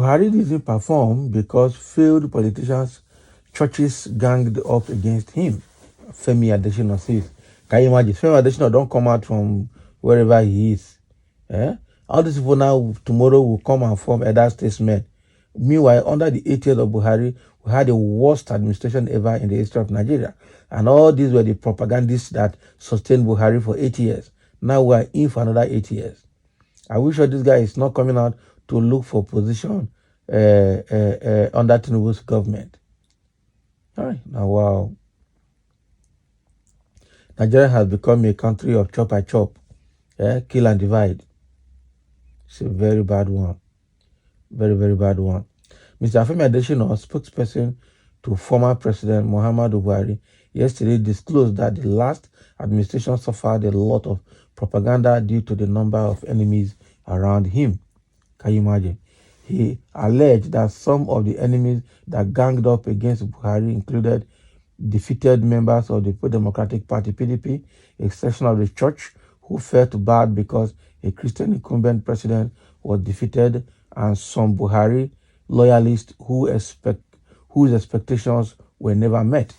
Buhari didn't perform because failed politicians, churches ganged up against him. Femi Adesina says. Can you imagine? Femi Adesina don't come out from wherever he is. Eh? All these people now, tomorrow, will come and form elder statesmen. Meanwhile, under the 8 years of Buhari, we had the worst administration ever in the history of Nigeria. And all these were the propagandists that sustained Buhari for 8 years. Now we are in for another 8 years. I wish this guy is not coming out to look for position under Tinubu's government. All right, now wow. Nigeria has become a country of chop and chop, kill and divide. It's a very bad one. Very, very bad one. Mr. Femi Adesina, spokesperson to former President Muhammadu Buhari, yesterday disclosed that the last administration suffered a lot of propaganda due to the number of enemies around him. Can you imagine? He alleged that some of the enemies that ganged up against Buhari included defeated members of the Democratic Party (PDP), a section of the church who felt bad because a Christian incumbent president was defeated, and some Buhari loyalists whose expectations were never met.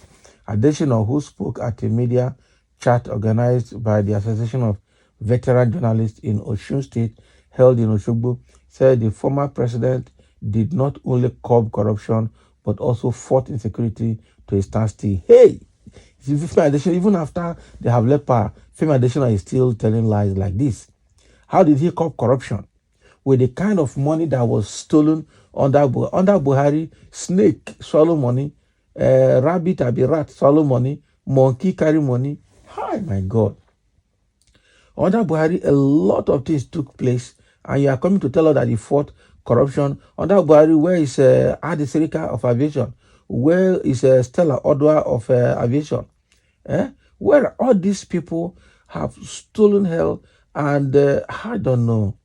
Adesina, who spoke at a media chat organized by the Association of Veteran Journalists in Osun State, held in Osogbo, said the former president did not only curb corruption but also fought insecurity to a standstill. Hey! Even after they have left power, Femi Adesina is still telling lies like this. How did he curb corruption? With the kind of money that was stolen under Buhari, snake swallow money, rabbit rat swallow money, monkey carry money. Hi, my God. Under Buhari, a lot of things took place, and you are coming to tell us that he fought corruption. Under Buhari, where is Adi Sirika of aviation? Where is Stella Odwa of aviation? Where all these people have stolen hell, and I don't know.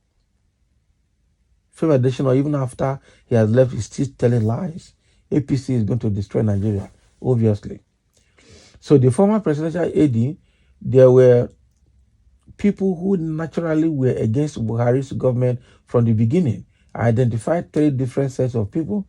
Femi Adesina, even after he has left, he's still telling lies. APC is going to destroy Nigeria, obviously. So the former presidential AD, there were people who naturally were against Buhari's government from the beginning. I identified 3 different sets of people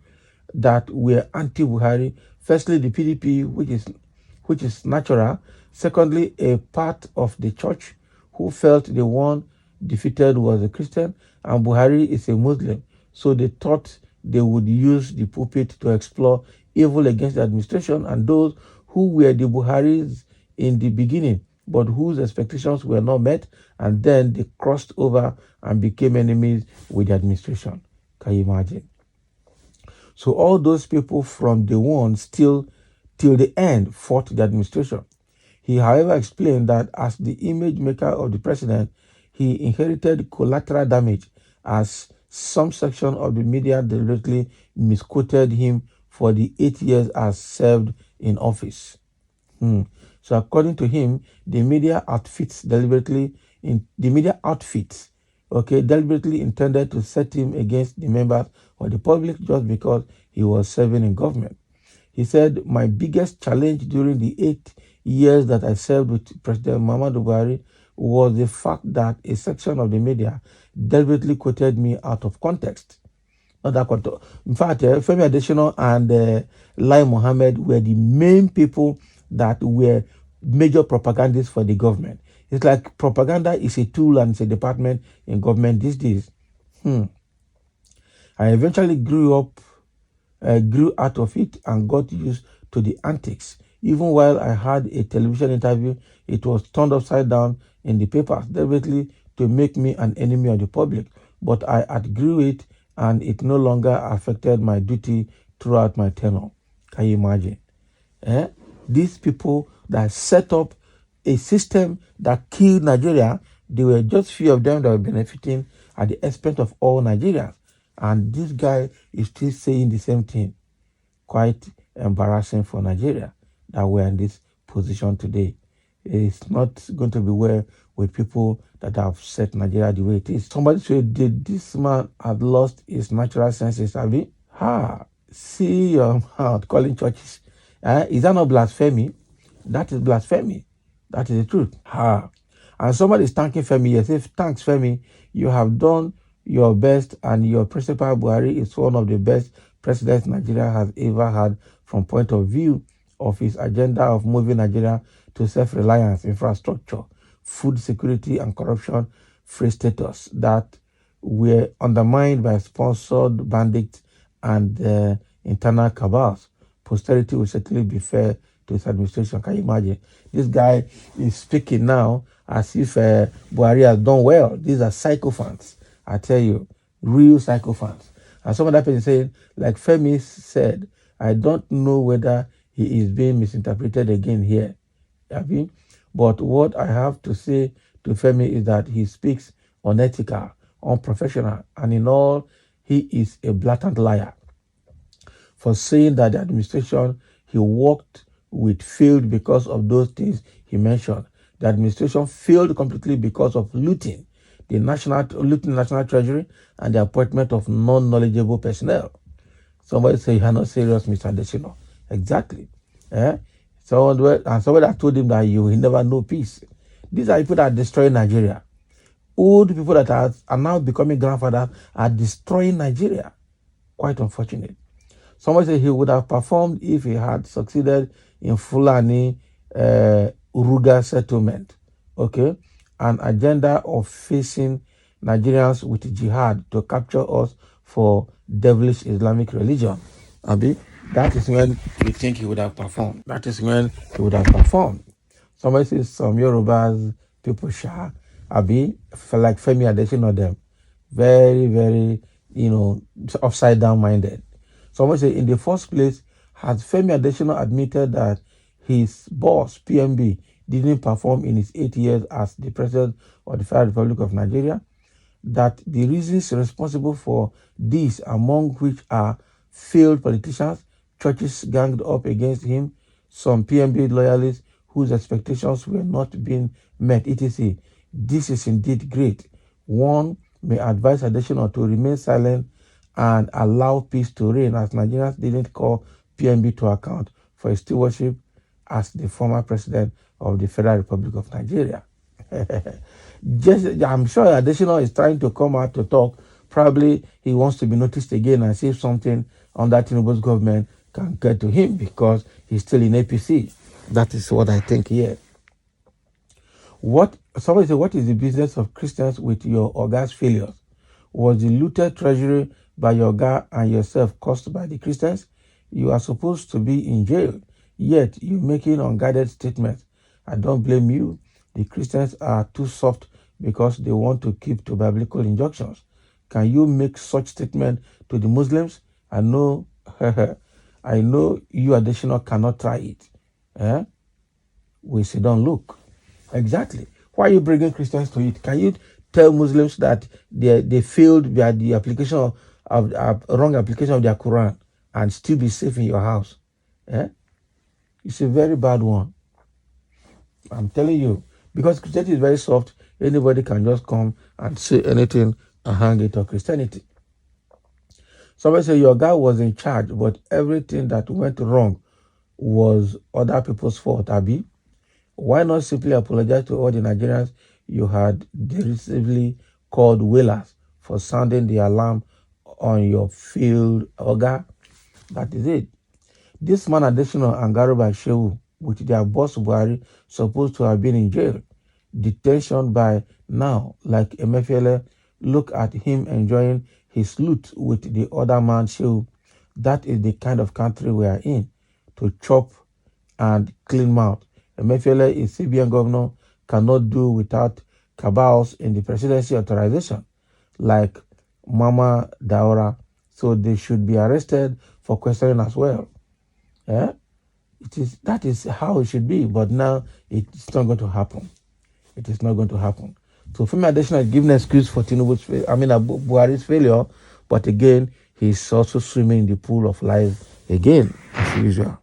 that were anti-Buhari. Firstly, the PDP, which is natural. Secondly, a part of the church who felt the one defeated was a Christian and Buhari is a Muslim. So they thought they would use the pulpit to explore evil against the administration, and those who were the Buharis in the beginning but whose expectations were not met, and then they crossed over and became enemies with the administration. Can you imagine? So all those people from the one still till the end fought the administration. He, however, explained that as the image maker of the president, he inherited collateral damage as some section of the media deliberately misquoted him for the 8 years as served in office. So according to him, the media outfits deliberately intended to set him against the members of the public just because he was serving in government. He said, "My biggest challenge during the 8 years that I served with President Muhammadu Buhari was the fact that a section of the media deliberately quoted me out of context." Not that context. In fact, Femi Adesina and Lai Mohammed were the main people that were major propagandists for the government. It's like propaganda is a tool and it's a department in government these days. I eventually grew out of it and got used to the antics. Even while I had a television interview, it was turned upside down in the papers, deliberately to make me an enemy of the public. But I outgrew it, and it no longer affected my duty throughout my tenure. Can you imagine? These people that set up a system that killed Nigeria, there were just few of them that were benefiting at the expense of all Nigerians. And this guy is still saying the same thing. Quite embarrassing for Nigeria that we're in this position today. It's not going to be well with people that have set Nigeria the way it is. Somebody said, did this man have lost his natural senses? Have he? See your mouth calling churches. Is that not blasphemy? That is blasphemy. That is the truth. And somebody is thanking Femi. Yes, if thanks Femi, you have done your best and your principal Buhari is one of the best presidents Nigeria has ever had from point of view of his agenda of moving Nigeria to self-reliance, infrastructure, food security, and corruption-free status that were undermined by sponsored bandits and internal cabals. Posterity will certainly be fair to his administration. Can you imagine? This guy is speaking now as if Buhari has done well. These are sycophants. I tell you, real sycophants. And some of that person saying, like Femi said, I don't know whether he is being misinterpreted again here. But what I have to say to Femi is that he speaks unethical, unprofessional, and in all, he is a blatant liar for saying that the administration he worked with failed because of those things he mentioned. The administration failed completely because of looting the national treasury and the appointment of non-knowledgeable personnel. Somebody say you are not serious, Mr. Adesina. Exactly. Somebody that told him that you will never know peace. These are people that are destroying Nigeria. Old people that are now becoming grandfathers are destroying Nigeria. Quite unfortunate. Somebody said he would have performed if he had succeeded in Fulani Uruga settlement. Okay? An agenda of facing Nigerians with jihad to capture us for devilish Islamic religion. Abi, that is when we think he would have performed. That is when he would have performed. Somebody says some Yorubas, people Abi, like Femi Adesina of them. Very, very, upside down minded. Someone say, in the first place, has Femi Adesina admitted that his boss, PMB, didn't perform in his 8 years as the president of the Federal Republic of Nigeria? That the reasons responsible for this, among which are failed politicians, churches ganged up against him, some PMB loyalists whose expectations were not being met, etc. This is indeed great. One may advise Adesina to remain silent and allow peace to reign, as Nigerians didn't call PMB to account for his stewardship as the former president of the Federal Republic of Nigeria. I'm sure Adesina is trying to come out to talk. Probably he wants to be noticed again and see if something under Tinubu's government can get to him because he's still in APC. That is what I think here. Somebody said, what is the business of Christians with your Oga's failures? Was the looted treasury by your Oga and yourself caused by the Christians? You are supposed to be in jail, yet you're making unguided statements. I don't blame you. The Christians are too soft because they want to keep to biblical injunctions. Can you make such statement to the Muslims? I know, I know you additional cannot try it. We say, don't look. Exactly. Why are you bringing Christians to it? Can you tell Muslims that they failed by the application of wrong application of their Quran and still be safe in your house? It's a very bad one. I'm telling you. Because Christianity is very soft, anybody can just come and say anything and hang it on Christianity. Somebody say your guy was in charge, but everything that went wrong was other people's fault, Abi. Why not simply apologize to all the Nigerians you had derisively called whalers for sounding the alarm on your field, Oga? That is it. This man, Adesina and Garuba Shehu, with their boss Buhari, supposed to have been in jail. Detention by now, like Emefiele, look at him enjoying his loot with the other man Shehu. That is the kind of country we are in, to chop and clean mouth. Emefiele is CBN governor, cannot do without cabals in the presidency authorization, like Mama Daura, so they should be arrested for questioning as well. That is how it should be, but now it's not going to happen. It is not going to happen. So Femi Adesina is giving an excuse for Buhari's failure, but again, he's also swimming in the pool of lies again, as usual.